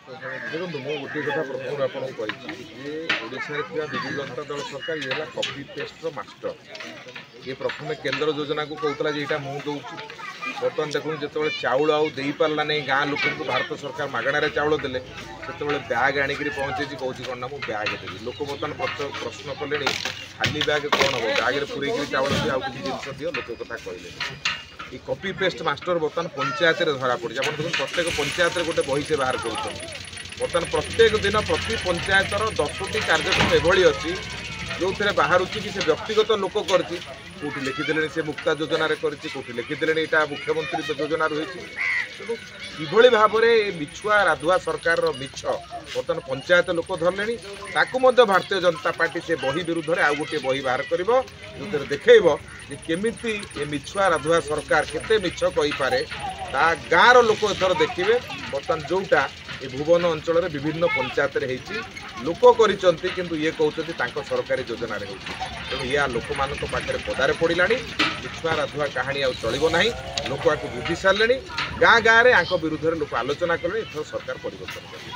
देखो मुझे गोटे कथा प्रथम आपको कही विजु जनता दल सरकार ये है कॉपी पेस्ट मास्टर ये प्रथम केंद्र योजना को कहता है यहाँ मुझे दूसरी बर्तमान देखो जो चाउल आदे पारा नहीं गाँ लोक भारत सरकार मागणार चाउल देले से बैग आणिक पहुँचे कौन कौन ना मुझे बैग देवी लोक बर्तमान प्रश्न कले खाली बैग कौन हम बैगे पूरे चाउल दिए आउ कि जिन दियो लोक कथा कहले ये कॉपी पेस्ट मास्टर बर्तमान पंचायत धरा पड़ी आप देखो प्रत्येक पंचायत गोटे बही से बाहर कर बर्तमान प्रत्येक दिन प्रति पंचायतर 10टी कार्यक्रम एभली अच्छी जो थे बाहर कि से व्यक्तिगत लोक करती कौटी लिखिदे से मुक्ता योजना कौटी लिखिदे यहाँ मुख्यमंत्री योजना रही किभली भाव में मिछुआ राधुआ सरकार मिछ बर्तमान पंचायत लोक धरले भारतीय जनता पार्टी से बही विरुद्ध में आउ गोटे बही बाहर कर जो देखब जे केमिति ये मिछुआ राधुआ सरकार केते मिछ कहीपे ता गाँव लोक एथर देखिए बर्तमान जोटा ये भुवन अंचल विभिन्न पंचायत लोक कर ये कहते सरकारी योजना तेणु या लोक मान पाखे पदारे पड़ा मिछुआ राधुआ कहानी आ चलो ना लोक बुझी सारे गाँ गाँव में विरुद्ध में लोक आलोचना कले सरकार परिवर्तन कर